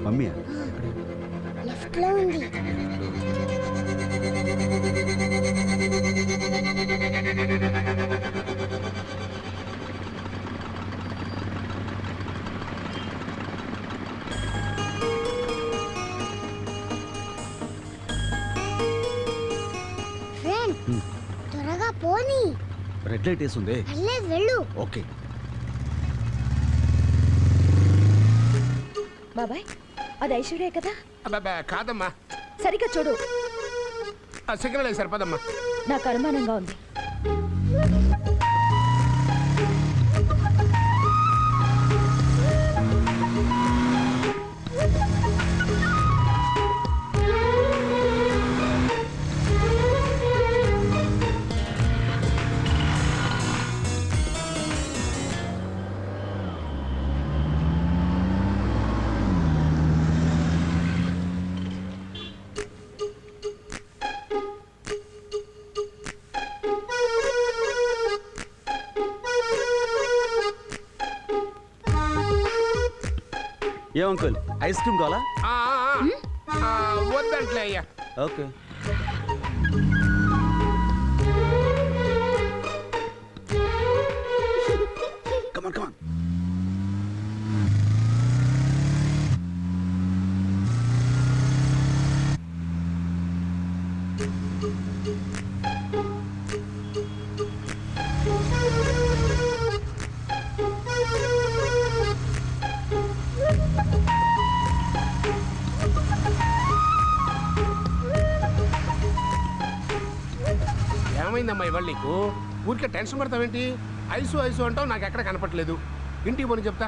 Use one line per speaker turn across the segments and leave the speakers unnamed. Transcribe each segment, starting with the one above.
Mummy
left లో ఉంది. Friend త్వరగా పోనీ.
రెడ్ లైట్ వేస్తుంది.
పర్లేదు వెళ్ళు.
ఓకే
బాబాయ్ అది ఐశ్వర్య కదా?
అబ్బా కాదమ్మా,
సరిగ్గా చూడు.
సిగ్నల్ సరిపోదమ్మా.
నాకు అనుమానంగా ఉంది.
ఏ అంకుల్ ఐస్ క్రీమ్ కావాలా?
వద్దంట్లే అయ్యా.
ఓకే కమాన్ కమాన్.
ఏమైందమ్మా ఇవాళ నీకు? ఊరికే టెన్షన్ పడతావేంటి? ఐసు ఐసు అంటావు, నాకు ఎక్కడ కనపట్లేదు. ఇంటికి పోని చెప్తా.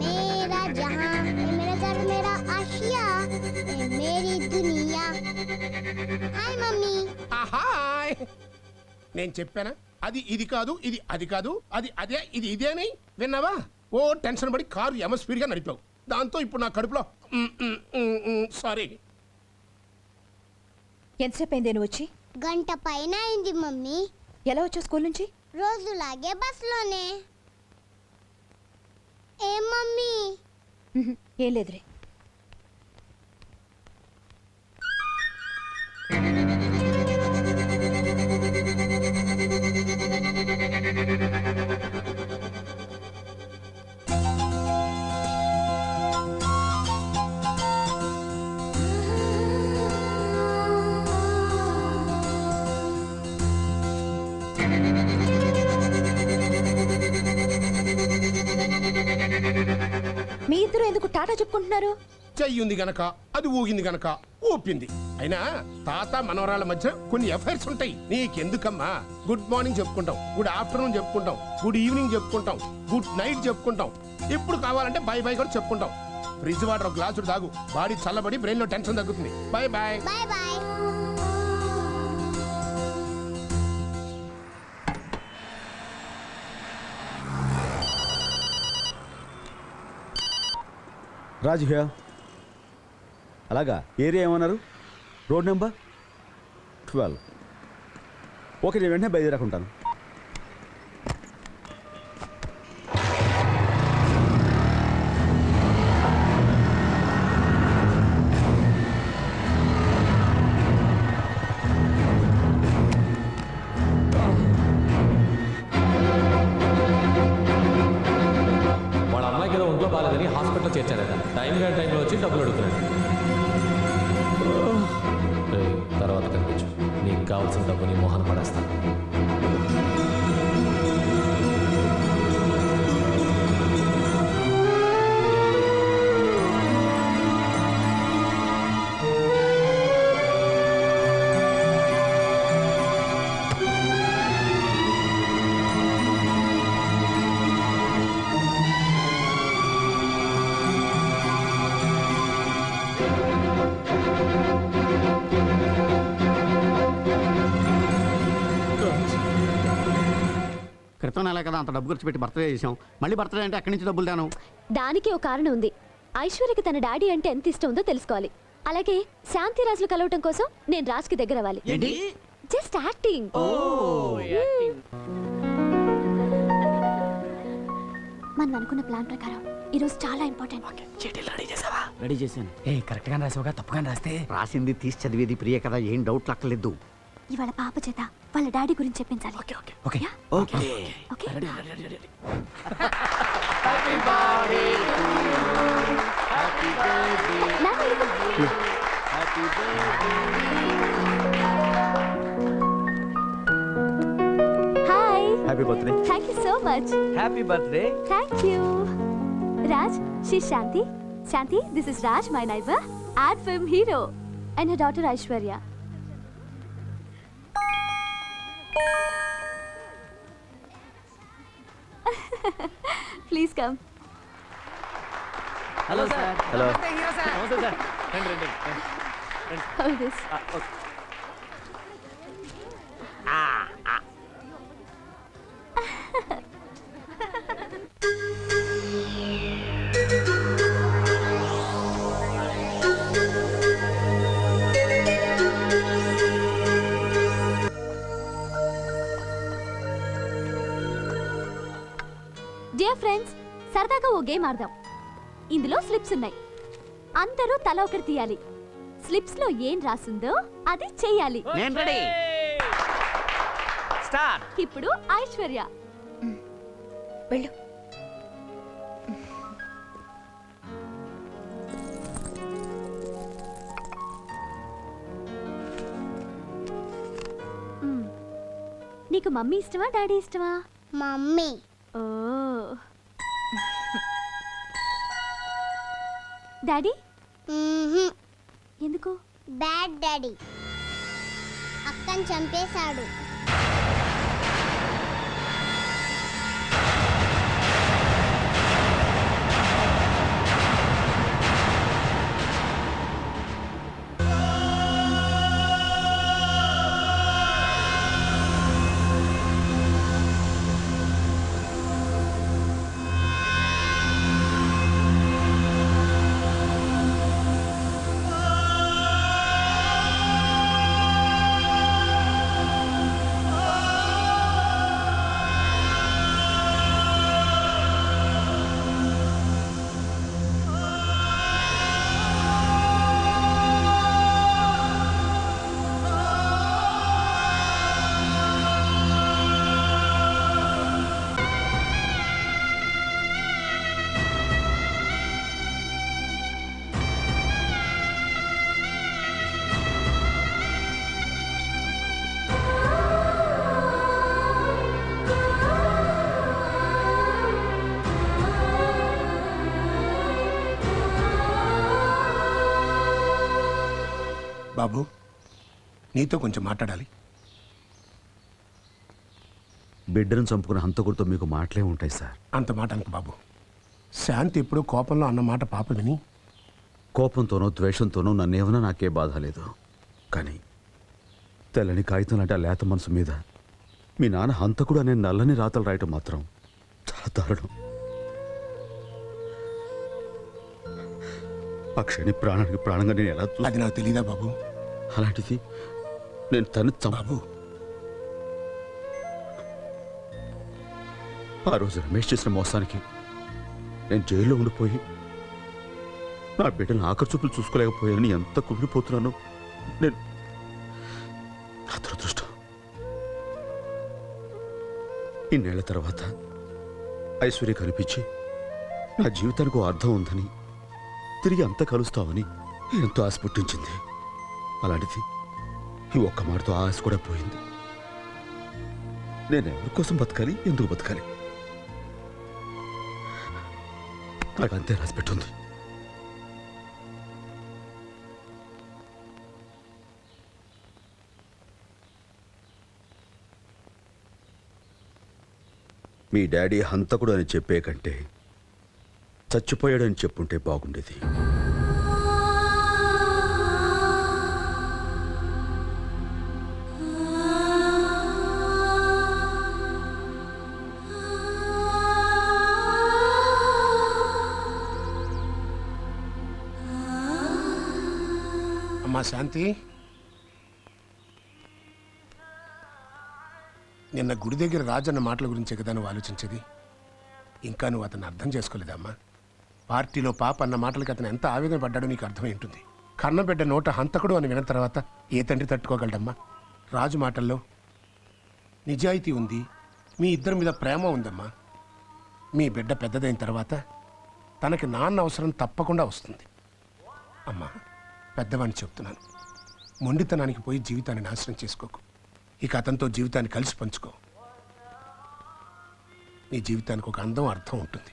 मेरा जहां मेरा घर मेरा आशिया मेरी दुनिया. Hi mummy.
హాయ్. నేను చెప్పానా అది ఇది కాదు, ఇది అది కాదు, అది అదే, ఇది ఇదే అని విన్నావా? ఓ టెన్షన్ పడి కారు ఎమ స్పీడ్గా నడిపావు. దాంతో ఇప్పుడు నా కడుపులో సారీ.
ఎంతసేపు అయింది నువ్వు వచ్చి?
గంట పైన అయింది మమ్మీ.
ఎలా వచ్చావు స్కూల్ నుంచి?
రోజులాగే బస్లోనే. ఏం మమ్మీ?
ఏం లేదురే. మీ ఇద్దరు ఎందుకు టాటా చెప్పుకుంటున్నారు?
చెయ్యింది గనక, అది ఊగింది గనక ఊపింది. అయినా తాత మనవరాళ్ళ మధ్య కొన్ని ఎఫైర్స్ ఉంటాయి. నీకెందుకమ్మా? గుడ్ మార్నింగ్ చెప్పుకుంటాం, గుడ్ ఆఫ్టర్నూన్ చెప్పుకుంటాం, గుడ్ ఈవినింగ్ చెప్పుకుంటాం, గుడ్ నైట్ చెప్పుకుంటాం. ఇప్పుడు కావాలంటే బై బై కూడా చెప్పుకుంటాం. ఫ్రిడ్జ్ వాటర్ ఒక గ్లాసు తాగు, బాడీ చల్లబడి బ్రెయిన్ లో టెన్షన్ తగ్గుతుంది. Bye bye.
Bye bye.
Raju here. అలాగా, ఏరియా ఏమన్నారు? Road number 12. ఓకే, నేను వెంటనే బయలుదేరకుంటాను.
వాళ్ళ అమ్మాయికి ఏదో ఒంట్లో బాగాలేదని హాస్పిటల్లో చేర్చారట. టైంలో వచ్చి డబ్బులు అడుగుతున్నాడు. తర్వాత కనిపించు, నీకు కావాల్సిన డబ్బు నీ మొహాన పడేస్తాను.
నెల కదా అంత డబ్బు ఖర్చు పెట్టి బర్త్డే చేసాం. మళ్ళీ బర్త్డే అంటే ఎక్కడి నుంచి డబ్బులు తేను?
దానికి ఒక కారణం ఉంది. ఐశ్వర్యకి తన డాడీ అంటే ఎంత ఇష్టం ఉందో తెలుసుకోవాలి. అలాగే శాంతిరాజులు కలవటం కోసం నేను రాజ్కి దగ్గర అవ్వాలి. Just acting. మనం అనుకున్న ప్లాన్ ప్రకారం ఈరోజు చాలా ఇంపార్టెంట్.
రెడీ చేశాను.
కరెక్ట్ గా రాసావుగా, తప్పుగా రాస్తే
రాసింది తీసి చదివేది ప్రియ కదా, ఏం డౌట్ లక్కలేదు.
ఇవాళ పాప చేత వాళ్ళ డాడీ గురించి చెప్పించాలి.
Okay
yeah? ఓకే నాన్న, ఇదిగో. Hi,
happy birthday.
Thank you so much.
Happy birthday.
Thank you. Raj, she's Shanti. Shanti, this is Raj, my neighbor, ad film hero, and her daughter Aishwarya. Please come.
Hello sir.
Hello.
Hero sir.
నమస్తే sir. రండి రండి.
Hold this. Dear friends, సరదాగా ఓ game ఆడదాం. ఇందులో slips ఉన్నాయి. అందరూ తల ఒకటి తీయాలి. స్లిప్స్ లో ఏం రాసుందో అది చెయ్యాలి.
నేను రెడీ.
స్టార్ట్.
ఇప్పుడు ఐశ్వర్య.
వెళ్ళు.
నీకు మమ్మీ ఇష్టమా డాడీ ఇష్టమా?
మమ్మీ.
ఓ. డాడీ ఎందుకు?
బ్యాడ్ డాడీ అక్కని చంపేశాడు.
బాబు, నీతో కొంచెం మాట్లాడాలి.
బిడ్డను చంపుకున్న హంతకుడితో మీకు మాటలే ఉంటాయి సార్.
అంత మాట అనుకు బాబు. శాంతి ఎప్పుడూ కోపంలో అన్న మాట పాప విని
కోపంతోనో ద్వేషంతోనో నన్నేమన్నా నాకే బాధ లేదు. కానీ తెల్లని కాగితం లాంటి ఆ లేత మనసు మీద మీ నాన్న హంతకుడు అనే నల్లని రాతలు రాయటం మాత్రం చాలా దారుణం. ఆ క్షణి ప్రాణానికి ప్రాణంగా నేను ఎలా
అది నాకు తెలీదా బాబు?
అలాంటిది నేను తను
బాబు,
ఆ రోజు రమేష్ చేసిన మోసానికి నేను జైల్లో ఉండిపోయి నా బిడ్డను ఆఖరి చూపులు చూసుకోలేకపోయానని ఎంత కుమిలిపోతున్నానో నేను. నా దురదృష్టం ఇన్నేళ్ల తర్వాత ఐశ్వర్య కనిపించి నా జీవితానికి ఓ అర్థం ఉందని, తిరిగి అంత కలుస్తామని ఎంతో ఆశ పుట్టించింది. అలాంటిది ఈ ఒక్క మాటతో ఆశ కూడా పోయింది. నేను ఎవరి కోసం బతకాలి, ఎందుకు బతకాలి? నాకు అంతే రాసి పెట్టుంది. మీ డాడీ హంతకుడు అని చెప్పే కంటే చచ్చిపోయాడని చెప్పుంటే బాగుండేది.
శాంతి, నిన్న గుడి దగ్గర రాజన్న మాటల గురించే కదా నువ్వు ఆలోచించేది. ఇంకా నువ్వు అతన్ని అర్థం చేసుకోలేదమ్మా. పార్టీలో పాప అన్న మాటలకి అతను ఎంత ఆవేదన పడ్డాడో నీకు అర్థమై ఉంటుంది. కన్నబిడ్డ నోట హంతకుడు అని విన్న తర్వాత ఏ తండ్రి తట్టుకోగలడమ్మా? రాజు మాటల్లో నిజాయితీ ఉంది, మీ ఇద్దరి మీద ప్రేమ ఉందమ్మా. మీ బిడ్డ పెద్దదైన తర్వాత తనకి నాన్న అవసరం తప్పకుండా వస్తుంది. అమ్మా, పెద్దవాడిని చెప్తున్నాను, మొండితనానికి పోయి జీవితాన్ని నాశనం చేసుకోకు. ఇక అతనితో జీవితాన్ని కలిసి పంచుకో. నీ జీవితానికి ఒక అందం, అర్థం ఉంటుంది.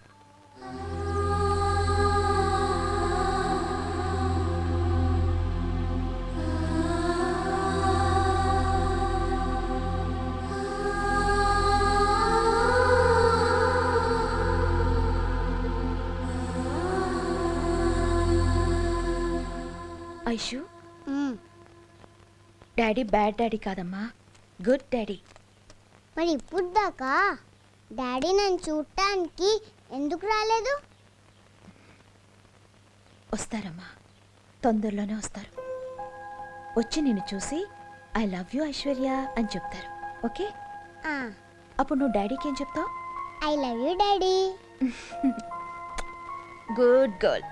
ఐషు,
మ్మ్.
డాడీ బ్యాడ్ డాడీ కాదమ్మా, గుడ్ డాడీ.
మరి ఇప్పుడు దాకా డాడీ నన్ను చూడటానికి ఎందుకు రాలేదు?
వస్తారమ్మా, తొందరలోనే వస్తారు. వచ్చి నిన్ను చూసి ఐ లవ్ యూ ఐశ్వర్య అని చెప్తారు. ఓకే, అప్పుడు నువ్వు డాడీకి ఏం చెప్తావు?
I love you daddy.
Good girl.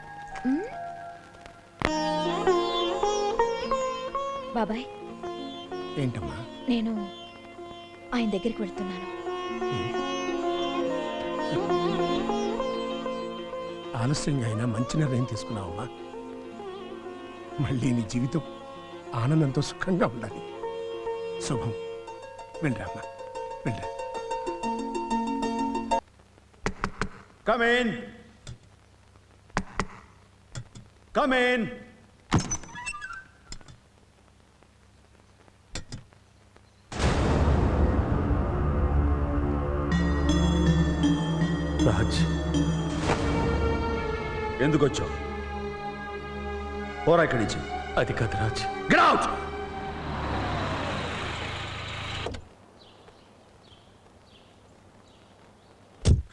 బాబాయ్,
ఏంటమ్మా?
నేను ఆయన దగ్గరికి వెళ్తున్నాను.
ఆలస్యంగా అయినా మంచి నిర్ణయం తీసుకున్నావమ్మా. మళ్ళీ నీ జీవితం ఆనందంతో సుఖంగా ఉండాలి. శుభం. వెళ్ళరామ్మా, వెళ్ళరా.
Come in. Come in.
Raj,
ఎందుకు వచ్చావు? పోరా ఇక్కడి నుంచి.
అది కాదు రాజ్.
Get out!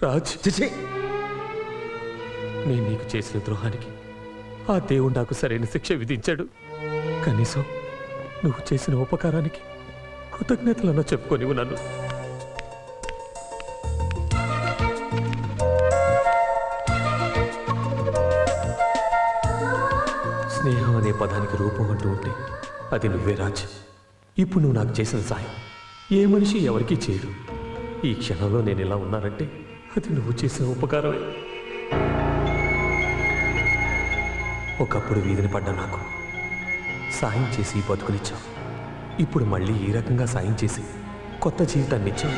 రాజ్,
చిచి,
నేను నీకు చేసిన ద్రోహానికి ఆ దేవుడు నాకు సరైన శిక్ష విధించాడు. కనీసం నువ్వు చేసిన ఉపకారానికి కృతజ్ఞతలన్నా చెప్పుకొని నన్ను. స్నేహం అనే పదానికి రూపం అంటూ ఉంటే అది నువ్వే రాజ్. ఇప్పుడు నువ్వు నాకు చేసిన సాయం ఏ మనిషి ఎవరికీ చేయడు. ఈ క్షణంలో నేను ఇలా ఉన్నానంటే అది నువ్వు చేసిన ఉపకారమే. ఒకప్పుడు వీధిని పడ్డా నాకు సాయం చేసి బతుకునిచ్చావు. ఇప్పుడు మళ్ళీ ఈ రకంగా సాయం చేసి కొత్త జీవితాన్ని ఇచ్చావు.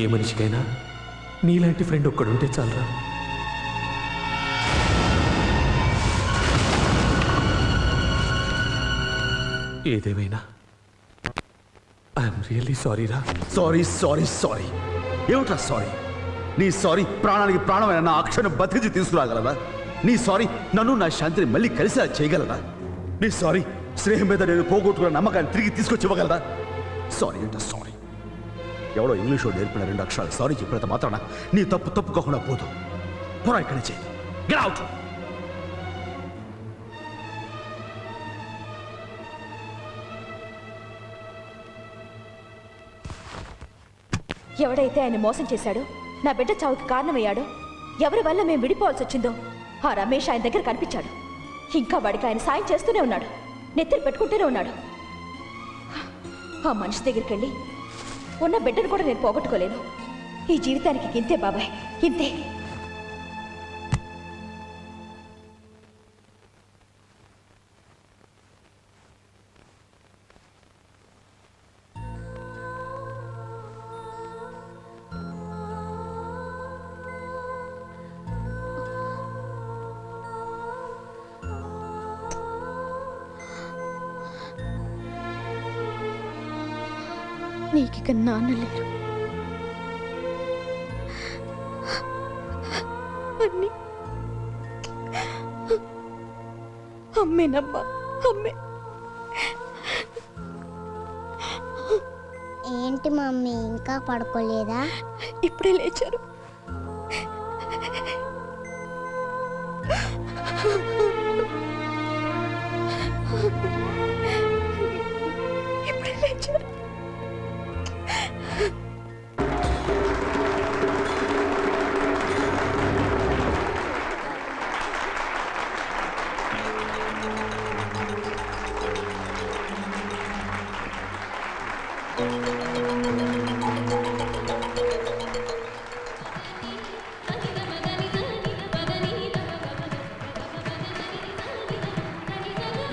ఏ మనిషికైనా నీలాంటి ఫ్రెండ్ ఒక్కడుంటే చాలరా. ఏదేమైనా ఐఎమ్ రియల్లీ సారీ రా.
Sorry sorry sorry. ఏమిట్రా సారీ? నీ సారీ ప్రాణానికి ప్రాణమైన నా అక్షరం బతికి తీసుకురాగలదా? నీ సారీ నన్ను నా శాంతిని మళ్ళీ కలిసేలా చేయగలదా? నీ సారీ స్నేహం మీద నేను పోగొట్టుకున్న నమ్మకాన్ని తిరిగి తీసుకొచ్చి ఇవ్వగలదా? సారీ అంటే సారీ. ఎవడో ఇంగ్లీష్లో నేర్పిన 2 అక్షరాలు సారీ చెప్పినంత మాత్రాన నీ తప్పు తప్పుకోకుండా పోదు. పోరా ఇక్కడి నుంచి. Get out.
ఎవడైతే ఆయన మోసం చేశాడో, నా బిడ్డ చావుకి కారణమయ్యాడో, ఎవరి వల్ల మేము విడిపోవాల్సి వచ్చిందో ఆ రమేష్ ఆయన దగ్గర కనిపించాడు. ఇంకా వాడికి ఆయన సాయం చేస్తూనే ఉన్నాడు, నెత్తిని పెట్టుకుంటూనే ఉన్నాడు. ఆ మనిషి దగ్గరికి వెళ్ళి ఉన్న బిడ్డను కూడా నేను పోగొట్టుకోలేను. ఈ జీవితానికి ఇంతే బాబాయ్, ఇంతే. నీకిక నాన్న లేరు. అన్నీ అమ్మేనమ్మా, అమ్మే.
ఏంటి మమ్మీ ఇంకా పడుకోలేదా?
ఇప్పుడే లేచారు. ఇప్పుడే లేచారు.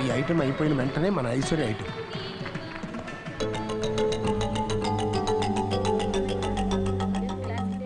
ఈ ఐటమ్ అయిపోయిన వెంటనే మన ఐశ్వర్య ఐటమ్